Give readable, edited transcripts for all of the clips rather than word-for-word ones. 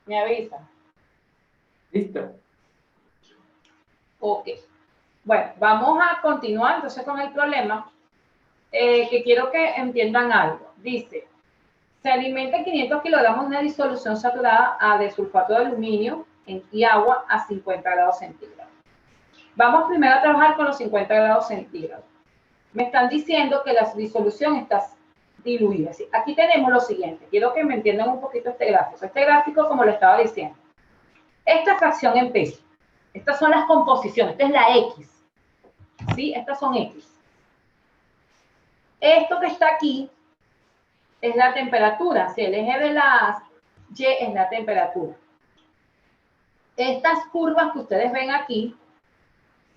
Me avisan. Listo. Ok. Bueno, vamos a continuar entonces con el problema, que quiero que entiendan algo. Dice, se alimenta 500 kilogramos de una disolución saturada de sulfato de aluminio y agua a 50 grados centígrados. Vamos primero a trabajar con los 50 grados centígrados. Me están diciendo que la disolución está diluida. Aquí tenemos lo siguiente. Quiero que me entiendan un poquito este gráfico. Este gráfico, como le estaba diciendo, esta fracción en peso. Estas son las composiciones. Esta es la X. ¿Sí? Estas son X. Esto que está aquí es la temperatura. Si el eje de las Y es la temperatura. Estas curvas que ustedes ven aquí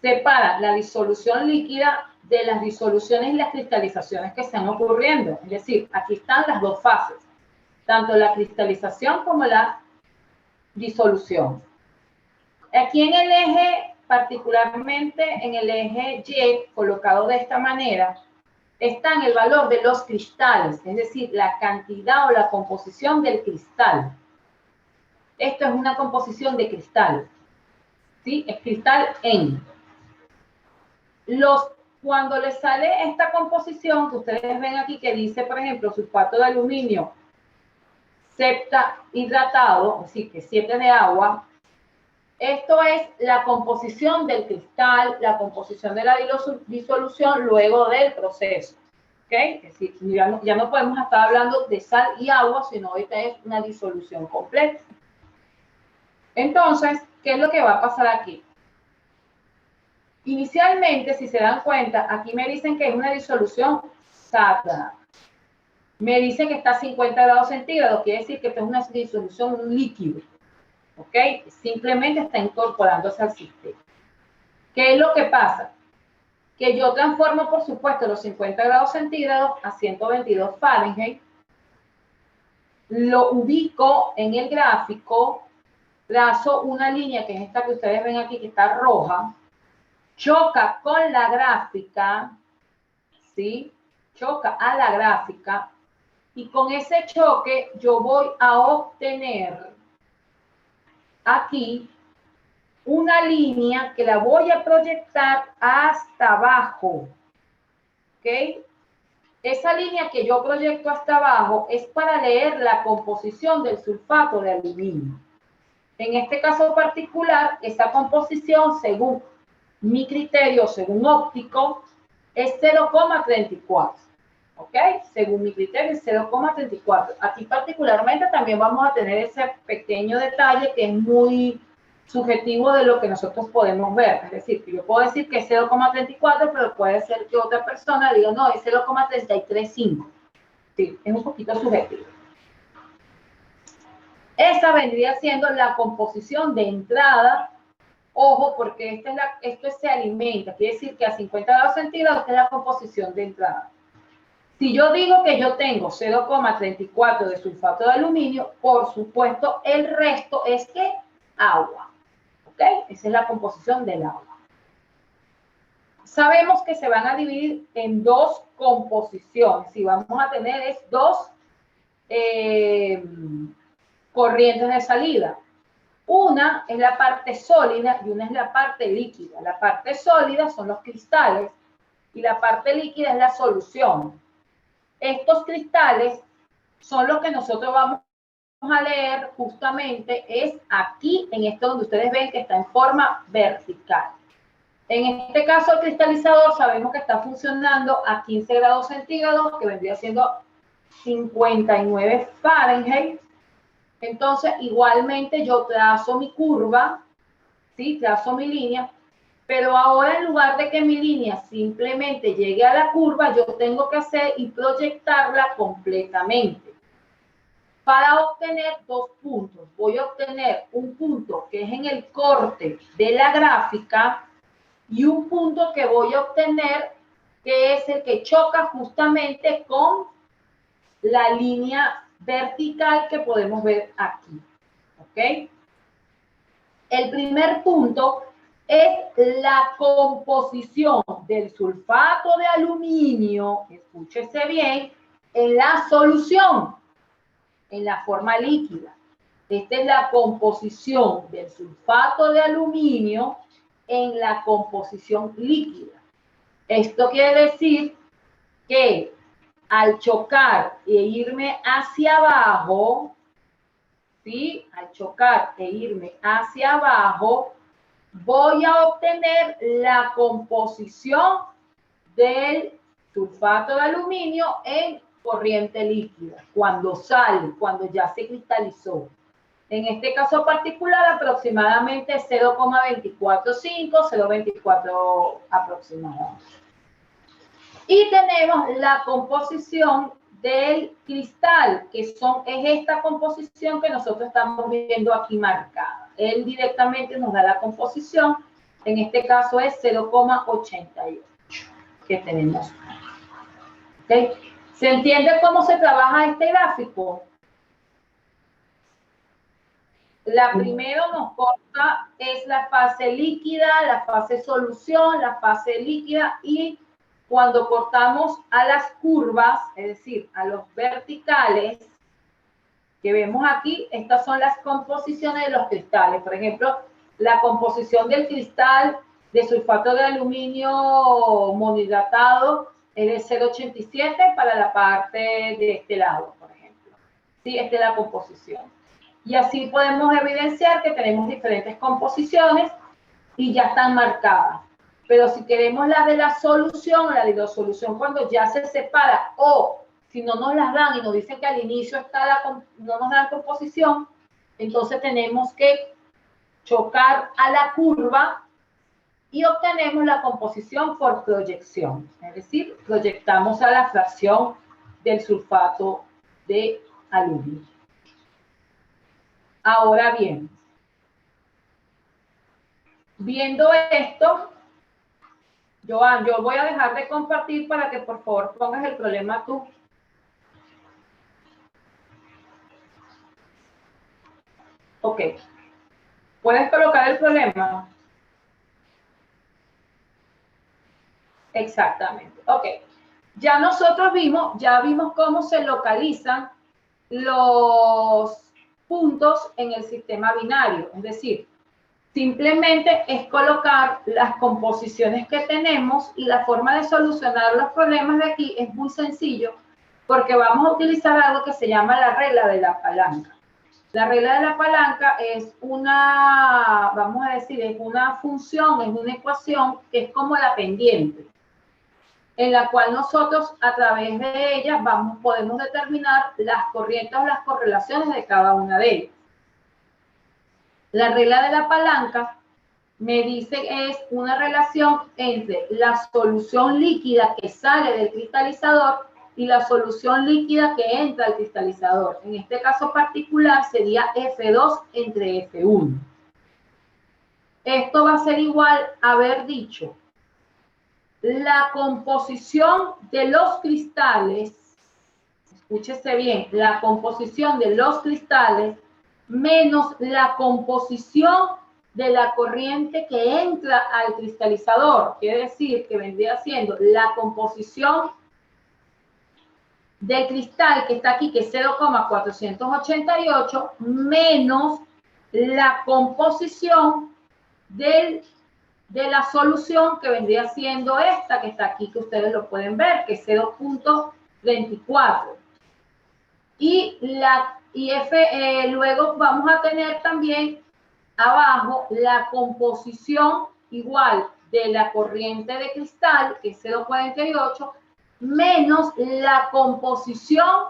separan la disolución líquida de las disoluciones y las cristalizaciones que están ocurriendo. Es decir, aquí están las dos fases, tanto la cristalización como la disolución. Aquí en el eje, particularmente en el eje Y, colocado de esta manera, está en el valor de los cristales, es decir, la cantidad o la composición del cristal. Esto es una composición de cristal, ¿sí? Es cristal N. Cuando les sale esta composición que ustedes ven aquí que dice, por ejemplo, sulfato de aluminio septahidratado, así que 7 de agua, esto es la composición del cristal, la composición de la disolución luego del proceso. ¿Ok? Es decir, ya no podemos estar hablando de sal y agua, sino ahorita es una disolución completa. Entonces, ¿qué es lo que va a pasar aquí? Inicialmente, si se dan cuenta, aquí me dicen que es una disolución saturada. Me dicen que está a 50 grados centígrados, quiere decir que esto es una disolución líquida. ¿Ok? Simplemente está incorporándose al sistema. ¿Qué es lo que pasa? Que yo transformo, por supuesto, los 50 grados centígrados a 122 Fahrenheit, lo ubico en el gráfico, trazo una línea que es esta que ustedes ven aquí, que está roja, choca con la gráfica, ¿sí? Choca a la gráfica, y con ese choque yo voy a obtener aquí una línea que la voy a proyectar hasta abajo, ¿ok? Esa línea que yo proyecto hasta abajo es para leer la composición del sulfato de aluminio. En este caso particular, esa composición, según mi criterio, según óptico, es 0,34. ¿Ok? Según mi criterio es 0,34. Aquí particularmente también vamos a tener ese pequeño detalle que es muy subjetivo de lo que nosotros podemos ver. Es decir, que yo puedo decir que es 0,34, pero puede ser que otra persona diga, no, es 0,335. Sí, es un poquito subjetivo. Esa vendría siendo la composición de entrada. Ojo, porque esto se alimenta. Quiere decir que a 50 grados centígrados esta es la composición de entrada. Si yo digo que yo tengo 0,34 de sulfato de aluminio, por supuesto, el resto es que agua. ¿Ok? Esa es la composición del agua. Sabemos que se van a dividir en dos composiciones. Y vamos a tener dos corrientes de salida. Una es la parte sólida y una es la parte líquida. La parte sólida son los cristales y la parte líquida es la solución. Estos cristales son los que nosotros vamos a leer justamente es aquí, en esto donde ustedes ven que está en forma vertical. En este caso, el cristalizador sabemos que está funcionando a 15 grados centígrados, que vendría siendo 59 Fahrenheit. Entonces, igualmente yo trazo mi curva, ¿sí? Trazo mi línea, pero ahora en lugar de que mi línea simplemente llegue a la curva, yo tengo que hacer y proyectarla completamente. Para obtener dos puntos, voy a obtener un punto que es en el corte de la gráfica y un punto que voy a obtener que es el que choca justamente con la línea vertical que podemos ver aquí. ¿Ok? El primer punto es la composición del sulfato de aluminio, escúchese bien, en la solución, en la forma líquida. Esta es la composición del sulfato de aluminio en la composición líquida. Esto quiere decir que al chocar e irme hacia abajo, ¿sí? Al chocar e irme hacia abajo, voy a obtener la composición del sulfato de aluminio en corriente líquida, cuando sale, cuando ya se cristalizó. En este caso particular, aproximadamente 0,245, 0,24 aproximadamente. Y tenemos la composición del cristal, que es esta composición que nosotros estamos viendo aquí marcada. Él directamente nos da la composición, en este caso es 0,88 que tenemos. ¿Okay? ¿Se entiende cómo se trabaja este gráfico? La primero nos corta es la fase líquida, la fase solución, la fase líquida, y cuando cortamos a las curvas, es decir, a los verticales que vemos aquí, estas son las composiciones de los cristales. Por ejemplo, la composición del cristal de sulfato de aluminio monohidratado es de 0,87 para la parte de este lado, por ejemplo. Sí, esta es la composición. Y así podemos evidenciar que tenemos diferentes composiciones y ya están marcadas. Pero si queremos la de la solución, la de la solución cuando ya se separa, o si no nos las dan y nos dicen que al inicio está no nos dan composición, entonces tenemos que chocar a la curva y obtenemos la composición por proyección. Es decir, proyectamos a la fracción del sulfato de aluminio. Ahora bien, viendo esto, Joan, yo voy a dejar de compartir para que por favor pongas el problema tú. Ok. ¿Puedes colocar el problema? Exactamente. Ok. Ya nosotros vimos cómo se localizan los puntos en el sistema binario. Es decir, simplemente es colocar las composiciones que tenemos, y la forma de solucionar los problemas de aquí es muy sencillo, porque vamos a utilizar algo que se llama la regla de la palanca. La regla de la palanca es una, vamos a decir, es una función, es una ecuación que es como la pendiente, en la cual nosotros a través de ella podemos determinar las corrientes o las correlaciones de cada una de ellas. La regla de la palanca me dice que es una relación entre la solución líquida que sale del cristalizador y la solución líquida que entra al cristalizador. En este caso particular sería F2 entre F1. Esto va a ser igual a haber dicho la composición de los cristales, escúchese bien, la composición de los cristales menos la composición de la corriente que entra al cristalizador. Quiere decir que vendría siendo la composición del cristal que está aquí, que es 0,488, menos la composición de la solución que vendría siendo esta que está aquí, que ustedes lo pueden ver, que es 0,24. Y luego vamos a tener también abajo la composición igual de la corriente de cristal, que es 0,48, menos la composición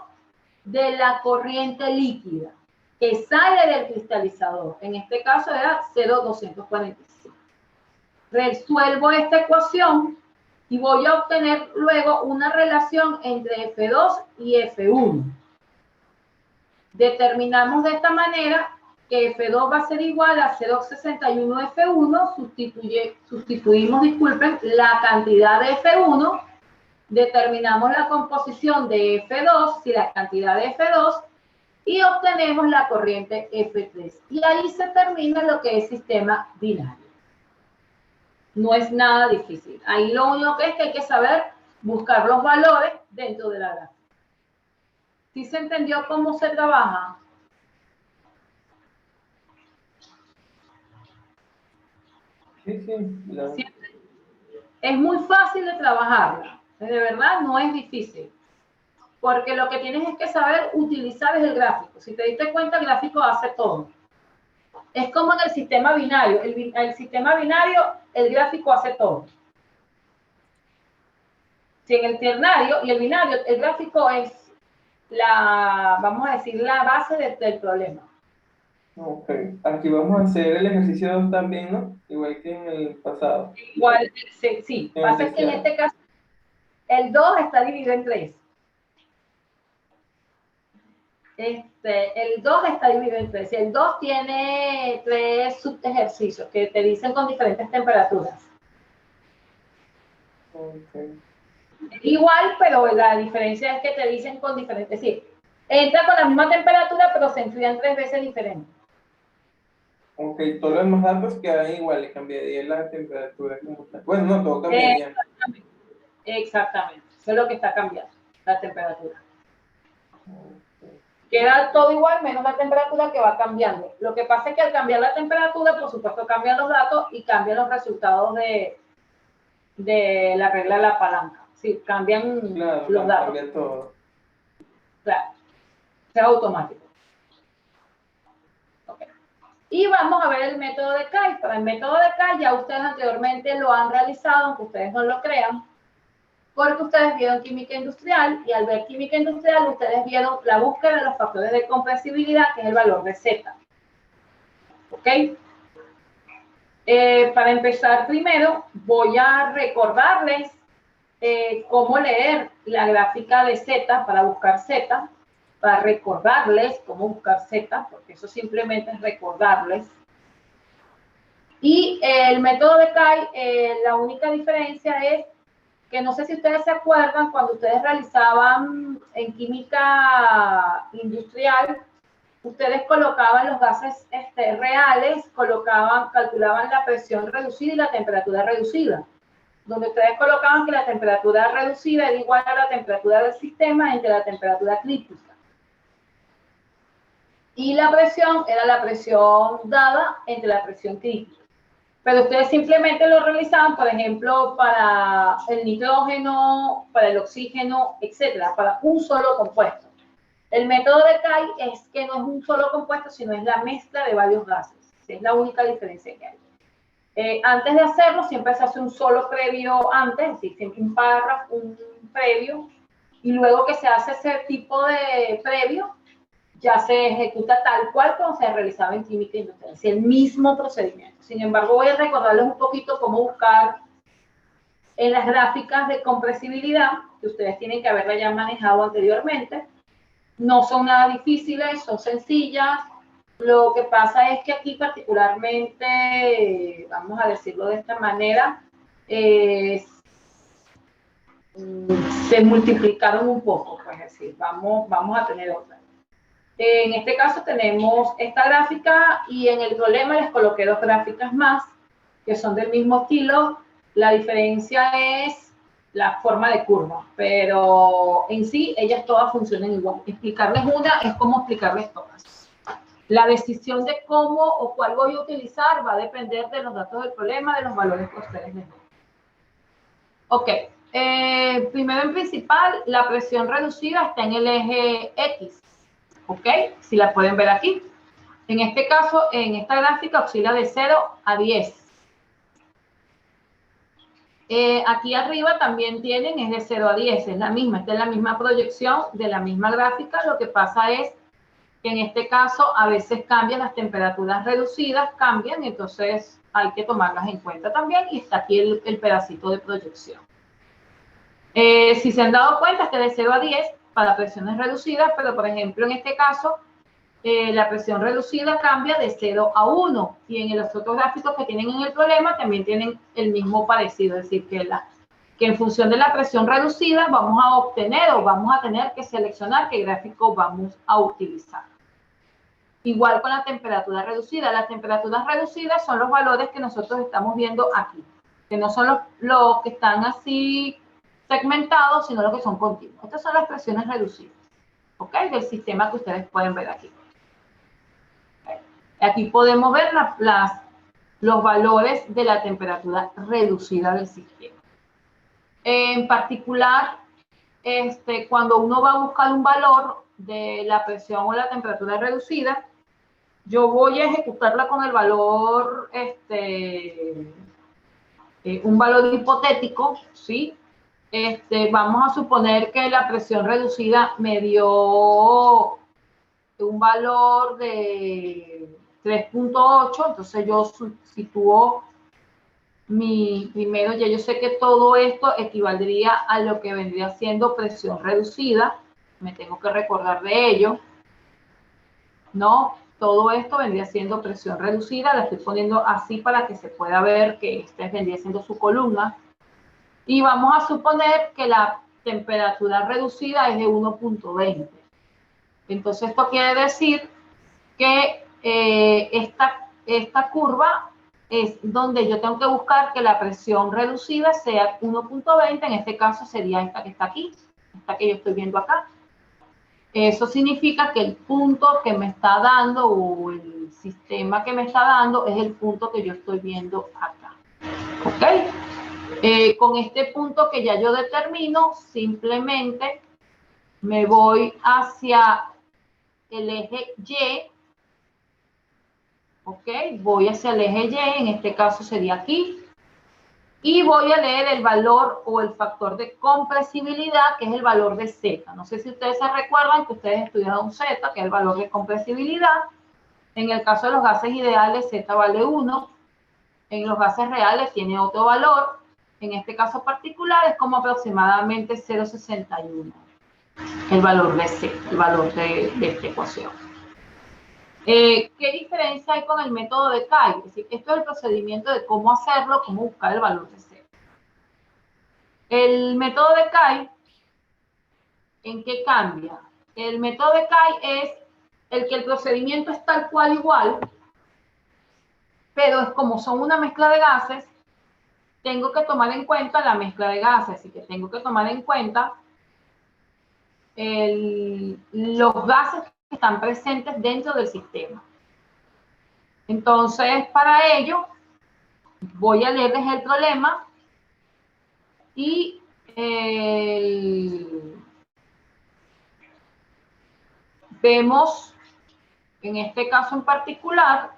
de la corriente líquida que sale del cristalizador. En este caso era 0,245. Resuelvo esta ecuación y voy a obtener luego una relación entre F2 y F1. Determinamos de esta manera que F2 va a ser igual a 0,61 F1, sustituimos, disculpen, la cantidad de F1, determinamos la composición de F2 y la cantidad de F2, y obtenemos la corriente F3. Y ahí se termina lo que es sistema binario. No es nada difícil. Ahí lo único que hay que saber buscar los valores dentro de la gráfica. ¿Sí se entendió cómo se trabaja? Sí, sí. Siempre es muy fácil de trabajarla. De verdad, no es difícil. Porque lo que tienes es que saber utilizar es el gráfico. Si te diste cuenta, el gráfico hace todo. Es como en el sistema binario. El sistema binario, el gráfico hace todo. Si en el ternario y el binario, el gráfico es vamos a decir, la base del problema. Ok. Aquí vamos a hacer el ejercicio 2 también, ¿no? Igual que en el pasado. Igual, sí. En el Pasa que en terciario. este caso, el 2 está dividido en 3. El 2 está dividido en 3. El 2 tiene 3 subejercicios que te dicen con diferentes temperaturas. Ok. Igual, pero la diferencia es que te dicen con diferentes. Sí, entra con la misma temperatura, pero se enfrían 3 veces diferente. Ok, todos los demás datos quedan iguales, cambiaría la temperatura como tal. Bueno, no, todo cambiaría. Exactamente. Eso es lo que está cambiando, la temperatura. Okay. Queda todo igual, menos la temperatura que va cambiando. Lo que pasa es que al cambiar la temperatura, por supuesto, cambian los datos y cambian los resultados de la regla de la palanca. Sí, cambian Claro, los datos. cambia todo. Claro, sea automático. Okay. Y vamos a ver el método de Kite. Para el método de Kite ya ustedes anteriormente lo han realizado, aunque ustedes no lo crean, porque ustedes vieron química industrial y al ver química industrial ustedes vieron la búsqueda de los factores de compresibilidad, que es el valor de Z. ¿Ok? Para empezar primero voy a recordarles cómo leer la gráfica de Z para buscar Z, para recordarles cómo buscar Z, porque eso simplemente es recordarles. Y el método de Kite, la única diferencia es que no sé si ustedes se acuerdan cuando ustedes realizaban en química industrial, ustedes colocaban los gases reales, calculaban la presión reducida y la temperatura reducida, donde ustedes colocaban que la temperatura reducida era igual a la temperatura del sistema entre la temperatura crítica. Y la presión era la presión dada entre la presión crítica. Pero ustedes simplemente lo realizaban, por ejemplo, para el nitrógeno, para el oxígeno, etcétera, para un solo compuesto. El método de Kite es que no es un solo compuesto, sino es la mezcla de varios gases. Es la única diferencia que hay. Antes de hacerlo, siempre se hace un solo previo antes, es decir, siempre un párrafo, un previo, y luego que se hace ese tipo de previo, ya se ejecuta tal cual como se realizaba en química industrial, es el mismo procedimiento. Sin embargo, voy a recordarles un poquito cómo buscar en las gráficas de compresibilidad, que ustedes tienen que haberla ya manejado anteriormente. No son nada difíciles, son sencillas. Lo que pasa es que aquí particularmente, vamos a decirlo de esta manera, se multiplicaron un poco, pues es decir, vamos a tener otra. En este caso tenemos esta gráfica y en el problema les coloqué 2 gráficas más que son del mismo estilo. La diferencia es la forma de curva, pero en sí ellas todas funcionan igual. Explicarles una es como explicarles todas. La decisión de cómo o cuál voy a utilizar va a depender de los datos del problema, de los valores que ustedes les den. Ok, primero en principal, la presión reducida está en el eje X. ¿Ok? Si la pueden ver aquí. En este caso, en esta gráfica oscila de 0 a 10. Aquí arriba también tienen, es de 0 a 10, es la misma, esta es la misma proyección de la misma gráfica. Lo que pasa es que en este caso a veces cambian las temperaturas reducidas, cambian, entonces hay que tomarlas en cuenta también y está aquí el pedacito de proyección. Si se han dado cuenta, este de 0 a 10 para presiones reducidas, pero por ejemplo en este caso la presión reducida cambia de 0 a 1 y en los otros gráficos que tienen en el problema también tienen el mismo parecido, es decir, que en función de la presión reducida vamos a obtener o vamos a tener que seleccionar qué gráfico vamos a utilizar. Igual con la temperatura reducida. Las temperaturas reducidas son los valores que nosotros estamos viendo aquí, que no son los que están así segmentados, sino los que son continuos. Estas son las presiones reducidas, ¿ok? Del sistema que ustedes pueden ver aquí. Aquí podemos ver las los valores de la temperatura reducida del sistema. En particular, cuando uno va a buscar un valor de la presión o la temperatura reducida, yo voy a ejecutarla con el valor, un valor hipotético, ¿sí? Vamos a suponer que la presión reducida me dio un valor de 3.8, entonces yo sitúo primero, ya yo sé que todo esto equivaldría a lo que vendría siendo presión reducida, me tengo que recordar de ello, ¿no? Todo esto vendría siendo presión reducida, la estoy poniendo así para que se pueda ver que esta vendría siendo su columna, y vamos a suponer que la temperatura reducida es de 1.20. Entonces esto quiere decir que esta curva es donde yo tengo que buscar que la presión reducida sea 1.20, en este caso sería esta que está aquí, esta que yo estoy viendo acá. Eso significa que el punto que me está dando o el sistema que me está dando es el punto que yo estoy viendo acá. ¿Ok? Con este punto que ya yo determino, simplemente me voy hacia el eje Y. ¿Ok? Voy hacia el eje Y, en este caso sería aquí, y voy a leer el valor o el factor de compresibilidad, que es el valor de Z. No sé si ustedes se recuerdan que ustedes estudiaron Z, que es el valor de compresibilidad. En el caso de los gases ideales, Z vale 1. En los gases reales tiene otro valor. En este caso particular es como aproximadamente 0,61. El valor de Z, el valor de esta ecuación. ¿Qué diferencia hay con el método de Kay? Es decir, esto es el procedimiento de cómo hacerlo, cómo buscar el valor de Z. El método de Kay, ¿en qué cambia? El método de Kay es el que el procedimiento es tal cual igual, pero es como son una mezcla de gases, tengo que tomar en cuenta la mezcla de gases, así que tengo que tomar en cuenta los gases que están presentes dentro del sistema. Entonces, para ello, voy a leerles el problema y vemos, en este caso en particular,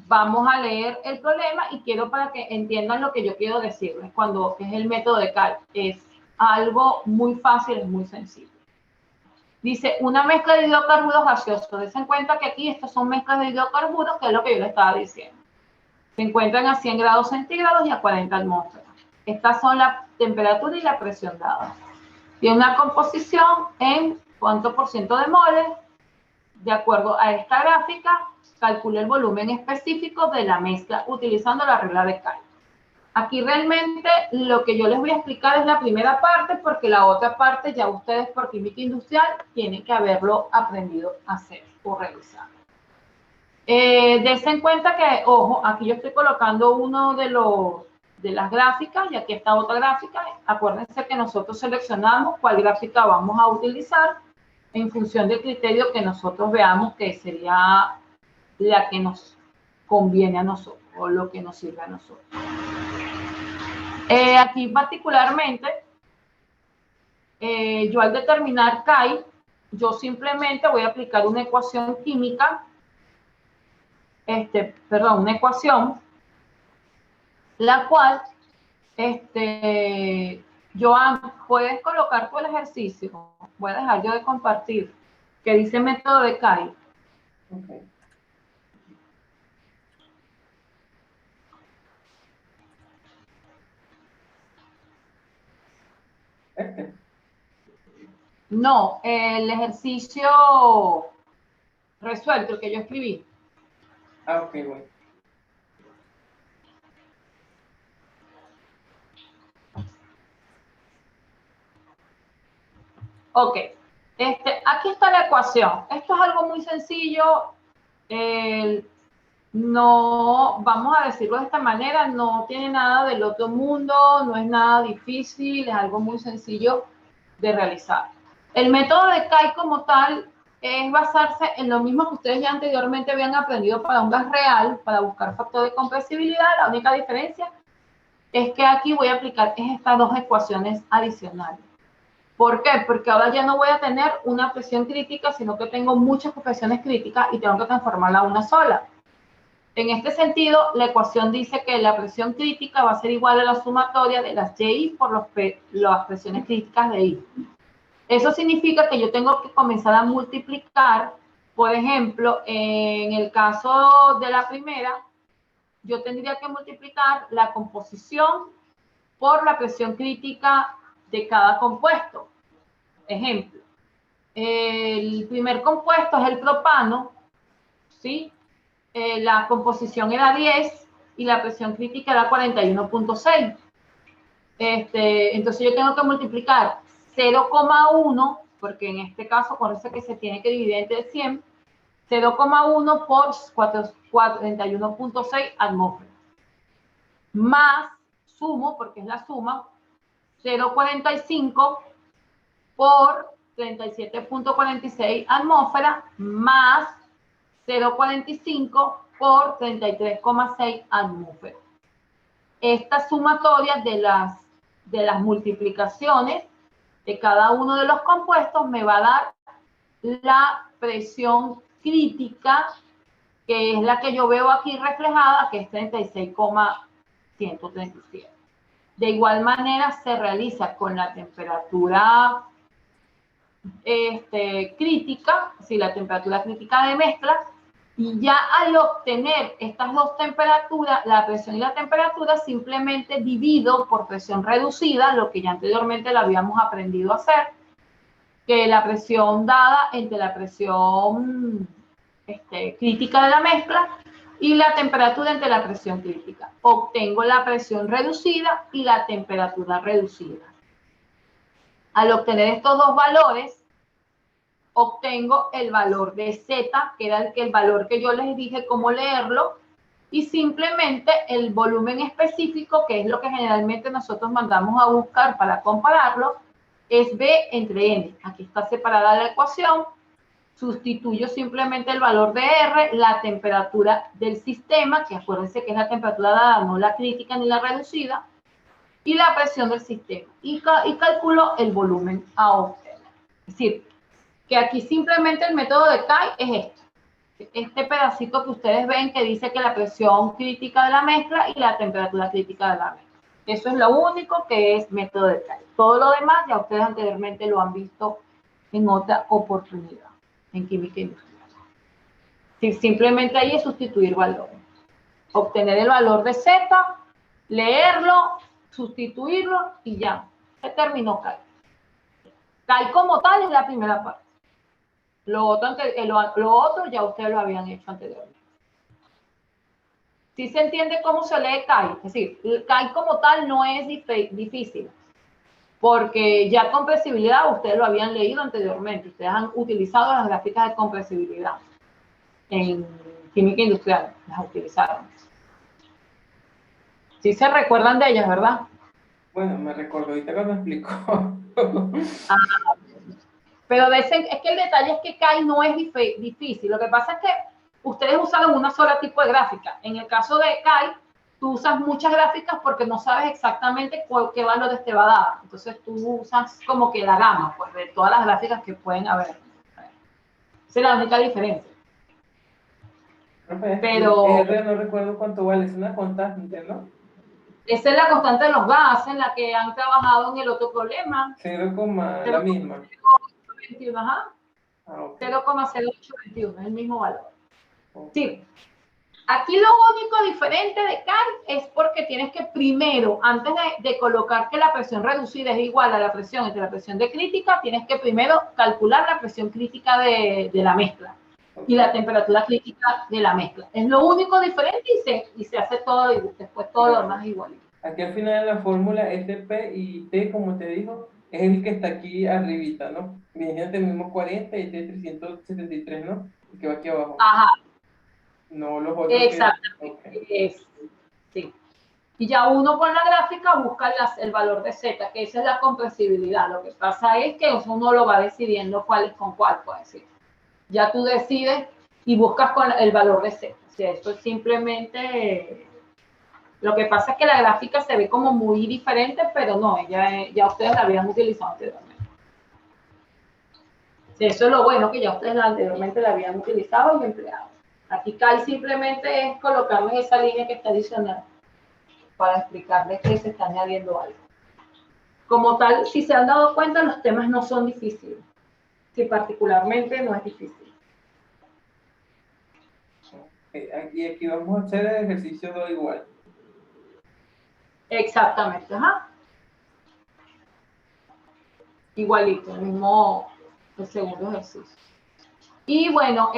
vamos a leer el problema y quiero para que entiendan lo que yo quiero decirles cuando es el método de Kay. Es algo muy fácil, es muy sencillo. Dice, una mezcla de hidrocarburos gaseosos. Dense en cuenta que aquí estas son mezclas de hidrocarburos, que es lo que yo les estaba diciendo. Se encuentran a 100 grados centígrados y a 40 atmósferas. Estas son la temperatura y la presión dadas. Tiene una composición en cuánto por ciento de moles. De acuerdo a esta gráfica, calcule el volumen específico de la mezcla utilizando la regla de Kay. Aquí realmente lo que yo les voy a explicar es la primera parte, porque la otra parte ya ustedes por química industrial tienen que haberlo aprendido a hacer o realizar. Dense en cuenta que, ojo, aquí yo estoy colocando uno de las gráficas y aquí está otra gráfica. Acuérdense que nosotros seleccionamos cuál gráfica vamos a utilizar en función del criterio que nosotros veamos que sería la que nos conviene a nosotros o lo que nos sirve a nosotros. Aquí particularmente, yo al determinar Kay, yo simplemente voy a aplicar una ecuación química, una ecuación, la cual, Joan, puedes colocar tu ejercicio, voy a dejar yo de compartir, que dice método de Kay. Okay. No, el ejercicio resuelto, el que yo escribí. Ah, ok, bueno. Ok, aquí está la ecuación. Esto es algo muy sencillo. No, vamos a decirlo de esta manera, no tiene nada del otro mundo, no es nada difícil, es algo muy sencillo de realizar. El método de Kay como tal es basarse en lo mismo que ustedes ya anteriormente habían aprendido para un gas real, para buscar factor de compresibilidad. La única diferencia es que aquí voy a aplicar estas dos ecuaciones adicionales. ¿Por qué? Porque ahora ya no voy a tener una presión crítica, sino que tengo muchas presiones críticas y tengo que transformarla a una sola. En este sentido, la ecuación dice que la presión crítica va a ser igual a la sumatoria de las YI por las presiones críticas de I. Eso significa que yo tengo que comenzar a multiplicar, por ejemplo, en el caso de la primera, yo tendría que multiplicar la composición por la presión crítica de cada compuesto. Ejemplo, el primer compuesto es el propano, ¿sí? La composición era 10 y la presión crítica era 41.6. Entonces yo tengo que multiplicar 0,1, porque en este caso, por eso que se tiene que dividir entre 100, 0,1 por 41.6 atmósferas. Más, sumo, porque es la suma, 0,45 por 37.46 atmósferas, más 0,45 por 33,6 atmósferas. Esta sumatoria de las multiplicaciones de cada uno de los compuestos me va a dar la presión crítica, que es la que yo veo aquí reflejada, que es 36,137. De igual manera se realiza con la temperatura crítica, si la temperatura crítica de mezcla, y ya al obtener estas dos temperaturas, la presión y la temperatura, simplemente divido por presión reducida, lo que ya anteriormente lo habíamos aprendido a hacer, que la presión dada entre la presión crítica de la mezcla y la temperatura entre la presión crítica. Obtengo la presión reducida y la temperatura reducida. Al obtener estos dos valores, obtengo el valor de Z, que era el valor que yo les dije cómo leerlo, y simplemente el volumen específico, que es lo que generalmente nosotros mandamos a buscar para compararlo, es B entre N. Aquí está separada la ecuación. Sustituyo simplemente el valor de R, la temperatura del sistema, que acuérdense que es la temperatura dada, no la crítica ni la reducida, y la presión del sistema. Y calculo el volumen a obtener. Es decir, que aquí simplemente el método de CAI es este pedacito que ustedes ven que dice que la presión crítica de la mezcla y la temperatura crítica de la mezcla. Eso es lo único que es método de CAI. Todo lo demás ya ustedes anteriormente lo han visto en otra oportunidad, en química industrial. Simplemente ahí es sustituir valores. Obtener el valor de Z, leerlo, sustituirlo y ya. Se terminó CAI. CAI como tal es la primera parte. Lo otro ya ustedes lo habían hecho anteriormente. ¿Sí se entiende cómo se lee CAI? Es decir, el CAI como tal no es difícil, porque ya compresibilidad ustedes lo habían leído anteriormente. Ustedes han utilizado las gráficas de compresibilidad en química industrial, las utilizaron. Sí se recuerdan de ellas, ¿verdad? Bueno, me recuerdo ahorita cuando explicó. Pero es que el detalle es que CAI no es difícil. Lo que pasa es que ustedes usaron una sola tipo de gráfica. En el caso de CAI, tú usas muchas gráficas porque no sabes exactamente qué valores te va a dar. Entonces tú usas como que la gama, pues, de todas las gráficas que pueden haber. Esa es la única diferencia. Pero no recuerdo cuánto vale, es una constante, ¿no? Esa es la constante de los gases, en la que han trabajado en el otro problema. 0, la misma. 0,21, ajá. Okay. 0,0821, es el mismo valor. Okay. Sí. Aquí lo único diferente de CAI es porque tienes que primero, antes de colocar que la presión reducida es igual a la presión entre la presión de crítica, tienes que primero calcular la presión crítica de la mezcla y la temperatura crítica de la mezcla. Es lo único diferente y se hace todo y después todo lo demás igual. Aquí al final de la fórmula SP y T, como te dijo, es el que está aquí arribita, ¿no? Imagínate el mismo 40 y T 373, ¿no? El que va aquí abajo. Ajá. No los otros. Exactamente. Okay. Sí. Y ya uno con la gráfica busca el valor de Z, que esa es la compresibilidad. Lo que pasa es que uno lo va decidiendo cuál es con cuál, puede decir. Ya tú decides y buscas con el valor de Z. O sea, esto es simplemente... Lo que pasa es que la gráfica se ve como muy diferente, pero no, ya ustedes la habían utilizado anteriormente. Sí, eso es lo bueno, que ya ustedes anteriormente la habían utilizado y empleado. Aquí CAI simplemente es colocarles esa línea que está adicional para explicarles que se está añadiendo algo. Como tal, si se han dado cuenta, los temas no son difíciles. Si particularmente no es difícil. Y aquí vamos a hacer el ejercicio 2 igual. Exactamente, ajá. Igualito, el segundo ejercicio. Y bueno,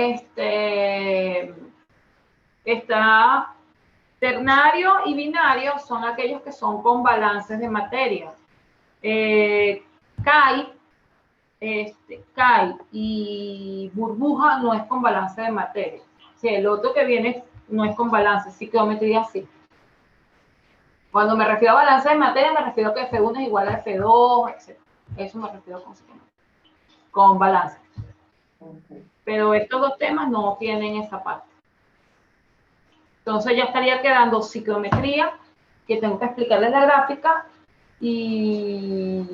está ternario y binario, son aquellos que son con balances de materia. CAI y burbuja no es con balance de materia. Si el otro que viene no es con balance, ciclometría sí. Cuando me refiero a balance de materia, me refiero a que F1 es igual a F2, etc. Eso me refiero con balance. Okay. Pero estos dos temas no tienen esa parte. Entonces ya estaría quedando ciclometría, que tengo que explicarles la gráfica, y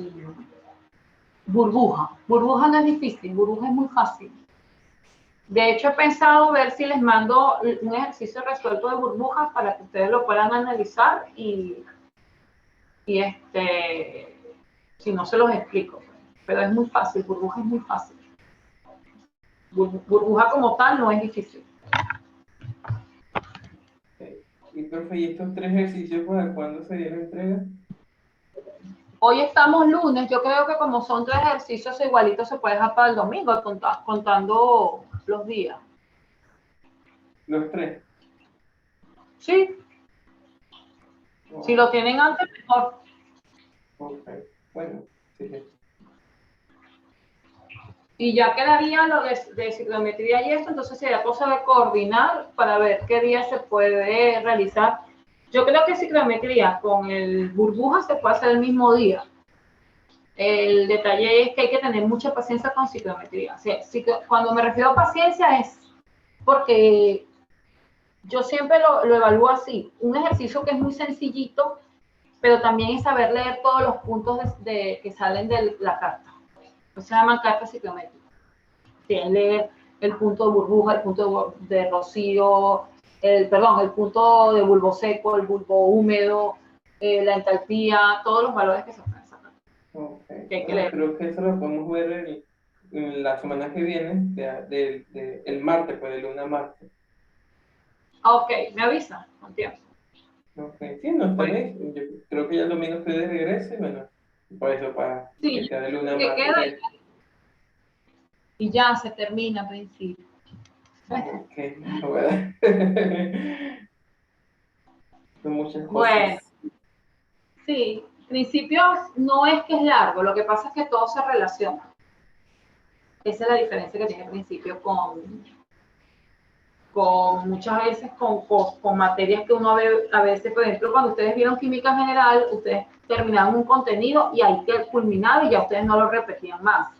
burbuja. Burbuja no es difícil, burbuja es muy fácil. De hecho, he pensado ver si les mando un ejercicio resuelto de burbujas para que ustedes lo puedan analizar y si no se los explico. Pero es muy fácil, burbuja es muy fácil. Burbuja como tal no es difícil. Okay. Y profe, ¿y estos 3 ejercicios para cuándo sería la entrega? Hoy estamos lunes, yo creo que como son 3 ejercicios igualitos se puede dejar para el domingo contando los días. Los 3. Sí, Oh, si lo tienen antes, mejor. ok, bueno, sí, sí. Y ya quedaría lo de ciclometría y esto, entonces sería cosa de coordinar para ver qué día se puede realizar. Yo creo que ciclometría con el burbuja se puede hacer el mismo día. El detalle es que hay que tener mucha paciencia con ciclometría. O sea, cuando me refiero a paciencia es porque yo siempre lo evalúo así. Un ejercicio que es muy sencillito, pero también es saber leer todos los puntos que salen de la carta. Eso se llaman cartas psicométricas. Leer el punto de burbuja, el punto de rocío, el punto de bulbo seco, el bulbo húmedo, la entalpía, todos los valores que se pueden sacar. Okay. Que hay que Bueno, leer. creo que eso lo podemos ver en la semana que viene, el martes, pues de lunes a martes. Ok, me avisa con tiempo. Okay. Sí, no está Bueno, bien. Yo creo que ya el domingo ustedes regresen, bueno, por eso, para que sí, sea de lunes a que martes. queda y ya se termina a principio. Ok, bueno. Son muchas Bueno, cosas. sí, principio no es que es largo, lo que pasa es que todo se relaciona. Esa es la diferencia que tiene principio con muchas veces con materias que uno ve a veces, por ejemplo, cuando ustedes vieron química general, ustedes terminaban un contenido y ahí que culminaba y ya ustedes no lo repetían más.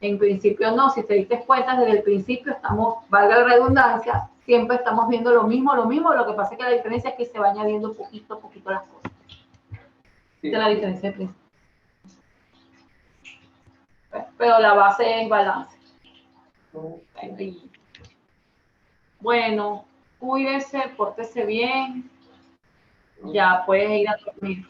En principio no, si te diste cuenta desde el principio estamos, valga la redundancia, siempre estamos viendo lo mismo, lo que pasa es que la diferencia es que se va añadiendo poquito a poquito las cosas. Esa es Sí, la sí. diferencia de principio. Pero la base es balance. Ok. Y, bueno, cuídense, pórtese bien, ya puedes ir a dormir.